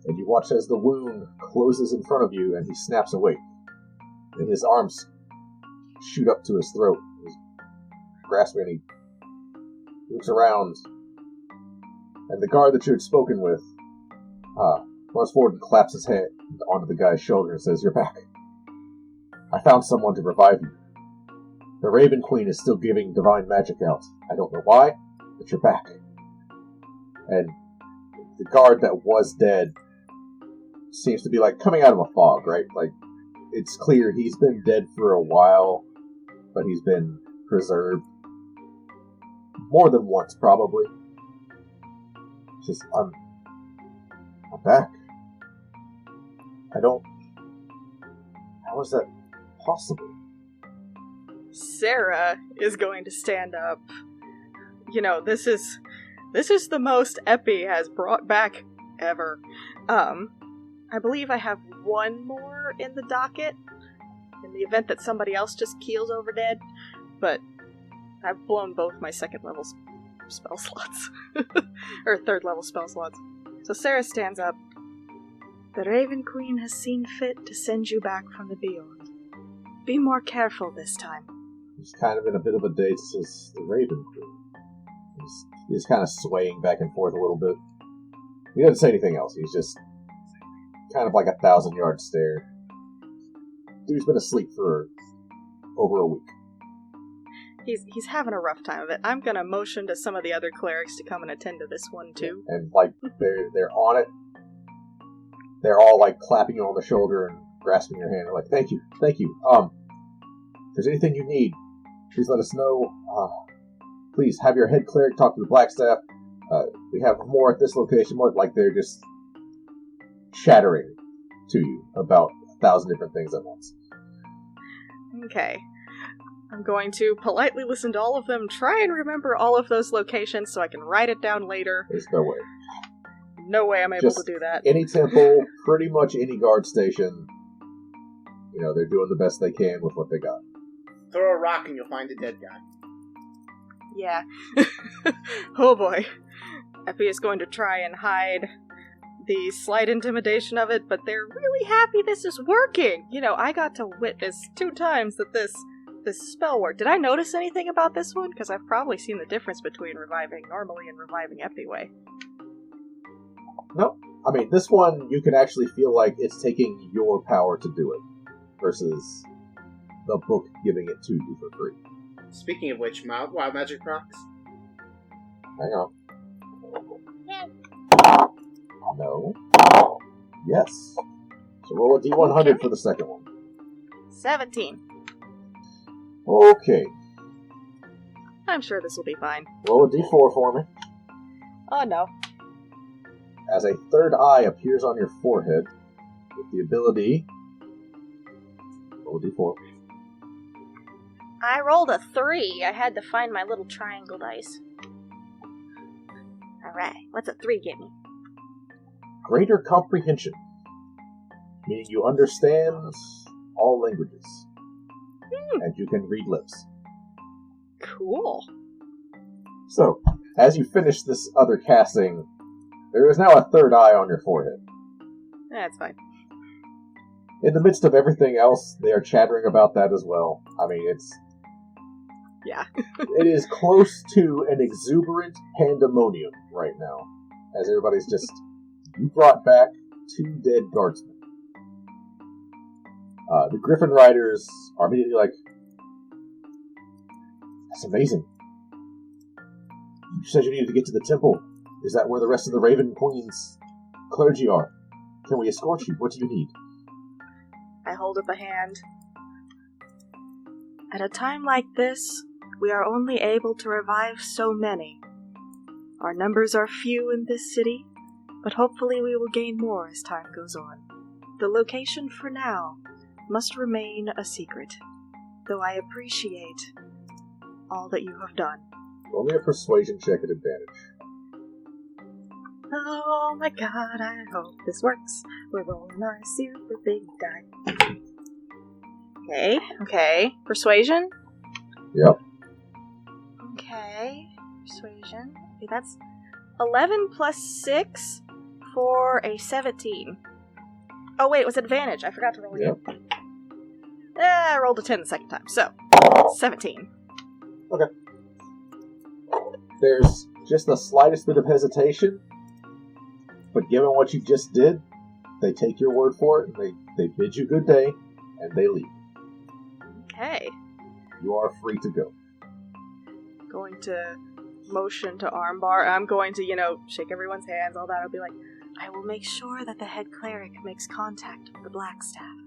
And you watch as the wound closes in front of you and he snaps awake. And his arms shoot up to his throat. He's grasping and he looks around. And the guard that you had spoken with runs forward and claps his head onto the guy's shoulder and says, "You're back. I found someone to revive you. The Raven Queen is still giving divine magic out. I don't know why, but you're back." And the guard that was dead seems to be like coming out of a fog, right? Like, it's clear he's been dead for a while, but he's been preserved more than once, probably. Just, I'm back. How is that possible?
Sarah is going to stand up. This is the most Epi has brought back ever. I believe I have one more in the docket in the event that somebody else just keels over dead, but I've blown both my second level spell slots. Or third level spell slots. So Sarah stands up. The Raven Queen has seen fit to send you back from the beyond. Be more careful this time.
He's kind of in a bit of a daze as the Raven Queen. He's kind of swaying back and forth a little bit. He doesn't say anything else. He's just kind of like a 1,000-yard stare. Dude's been asleep for over a week.
He's having a rough time of it. I'm gonna motion to some of the other clerics to come and attend to this one too.
And like they're on it. They're all like clapping you on the shoulder and grasping your hand. They're like, thank you. If there's anything you need, please let us know. Please have your head cleric talk to the Blackstaff. We have more at this location. More like they're just chattering to you about 1,000 different things at once.
Okay. I'm going to politely listen to all of them, try and remember all of those locations so I can write it down later.
There's no way.
No way I'm able to do that.
Any temple, pretty much any guard station, they're doing the best they can with what they got.
Throw a rock and you'll find a dead guy.
Yeah. Oh boy. Epi is going to try and hide the slight intimidation of it, but they're really happy this is working. I got to witness 2 times that this spell worked. Did I notice anything about this one? Because I've probably seen the difference between reviving normally and reviving Epi way.
No. I mean, this one, you can actually feel like it's taking your power to do it, versus the book giving it to you for free.
Speaking of which, wild magic rocks.
Hang on. No. Yes. So roll a D100 for the second one.
17.
Okay.
I'm sure this will be fine.
Roll a D4 for me.
Oh no.
As a third eye appears on your forehead, with the ability... Roll a D4.
I rolled a 3. I had to find my little triangle dice. Alright, what's a 3 get me?
Greater comprehension, meaning you understand all languages, and you can read lips.
Cool.
So, as you finish this other casting, there is now a third eye on your forehead.
That's fine.
In the midst of everything else, they are chattering about that as well. I mean,
Yeah.
it is close to an exuberant pandemonium right now, as everybody's just... You brought back 2 dead guardsmen. The Griffin Riders are immediately like, that's amazing. You said you needed to get to the temple. Is that where the rest of the Raven Queen's clergy are? Can we escort you? What do you need?
I hold up a hand. At a time like this, we are only able to revive so many. Our numbers are few in this city, but hopefully we will gain more as time goes on. The location for now must remain a secret, though I appreciate all that you have done.
Only a persuasion check at advantage.
Oh my god, I hope this works. We're rolling our super big die. Okay. Persuasion?
Yep.
Okay. Persuasion. Okay, that's 11 plus 6 for a 17. Oh wait, it was advantage. I forgot to roll again. I rolled a 10 the second time, so 17.
Okay. There's just the slightest bit of hesitation, but given what you just did, they take your word for it, and they bid you good day, and they leave.
Okay.
You are free to go.
Going to motion to Armbar. I'm going to, shake everyone's hands, all that. I'll be like, I will make sure that the head cleric makes contact with the Blackstaff.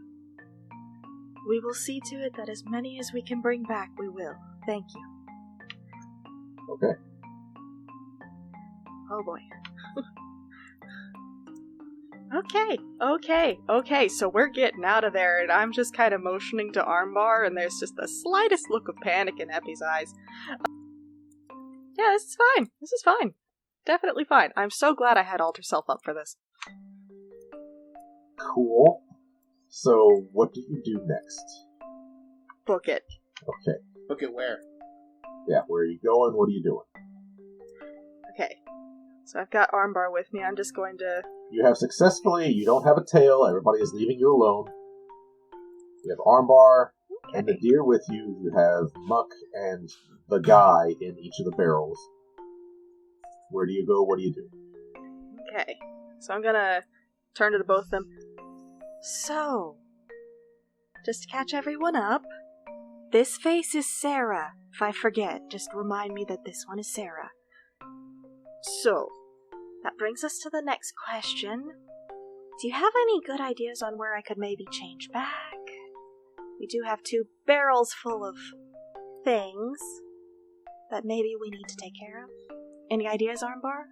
We will see to it that as many as we can bring back, we will. Thank you.
Okay.
Oh boy. Okay, so we're getting out of there, and I'm just kind of motioning to Armbar, and there's just the slightest look of panic in Epi's eyes. Yeah, this is fine. Definitely fine. I'm so glad I had Alter Self up for this.
Cool. So, what do you do next?
Book it.
Okay.
Look at where.
Yeah, where are you going? What are you doing?
Okay. So I've got Armbar with me. I'm just going to...
You have successfully, you don't have a tail, everybody is leaving you alone. You have Armbar and Nadir with you. You have Muck and the guy in each of the barrels. Where do you go? What do you do?
Okay. So I'm gonna turn to the both of them. So, just to catch everyone up, This face is Sarah. If I forget, just remind me that this one is Sarah. So, that brings us to the next question. Do you have any good ideas on where I could maybe change back? We do have 2 barrels full of things that maybe we need to take care of. Any ideas, Armbar?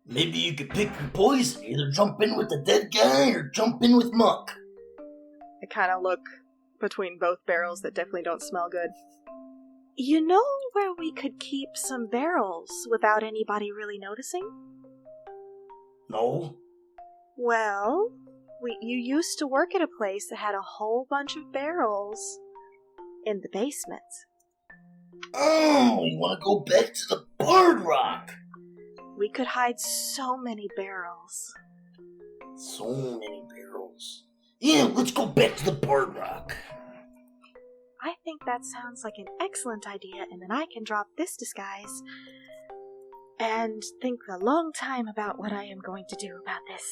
Maybe you could pick your poison. Either jump in with the dead guy or jump in with Muck.
I kind of look between both barrels that definitely don't smell good. You know where we could keep some barrels without anybody really noticing?
No?
Well, you used to work at a place that had a whole bunch of barrels in the basement.
Oh, you want to go back to the Bard Rock?
We could hide so many barrels.
So many barrels. Yeah, let's go back to the Bard Rock.
I think that sounds like an excellent idea, and then I can drop this disguise and think a long time about what I am going to do about this.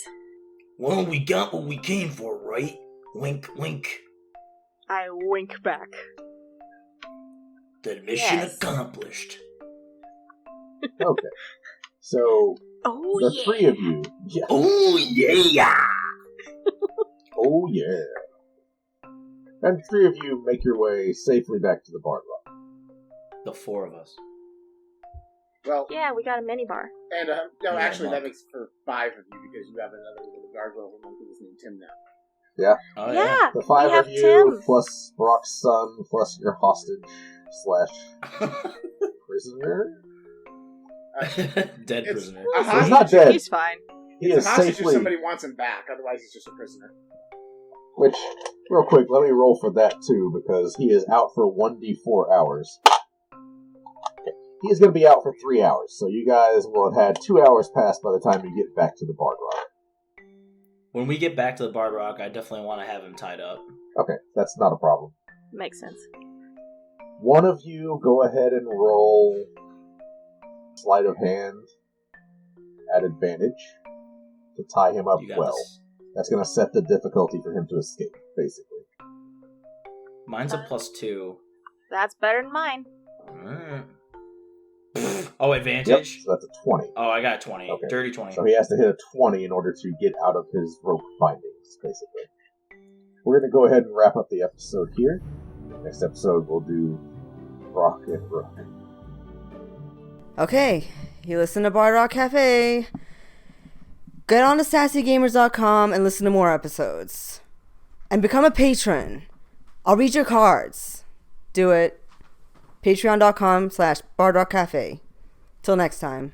Well, we got what we came for, right? Wink, wink.
I wink back.
The mission
Yes.
accomplished.
Okay. So,
Oh,
the
yeah.
3 of you... Yeah.
Oh, yeah!
Oh, yeah. And the 3 of you make your way safely back to the Bard Rock.
The 4 of us.
Well,
Yeah, we got a minibar.
and no,
Yeah,
actually,
Muck.
that makes for 5 of you because you have another little gargoyle monkey that's named Tim now.
Oh,
Yeah,
The 5
we have
of you,
Tim.
plus Brock's son, plus your hostage / prisoner.
Dead
It's
prisoner.
a
He's not dead.
He's fine.
He
He's
is
a hostage if
safely...
somebody wants him back. Otherwise, he's just a prisoner.
Which, real quick, let me roll for that too, because he is out for 1d4 hours. He is going to be out for 3 hours, so you guys will have had 2 hours passed by the time you get back to the Bard Rock.
When we get back to the Bard Rock, I definitely want to have him tied up.
Okay, that's not a problem.
Makes sense.
One of you go ahead and roll sleight of hand at advantage to tie him up
You got
well.
this.
That's going to set the difficulty for him to escape, basically.
Mine's a +2.
That's better than mine.
Mm. Oh,
Yep,
advantage?
so that's a 20.
Oh, I got a 20.
Okay.
Dirty 20.
So he has to hit a 20 in order to get out of his rope bindings, basically. We're going to go ahead and wrap up the episode here. Next episode, we'll do Rock and Rook.
Okay, you listen to Bar Rock Cafe. Get on to sassygamers.com and listen to more episodes. And become a patron. I'll read your cards. Do it. Patreon.com/BardRockCafe. Till next time.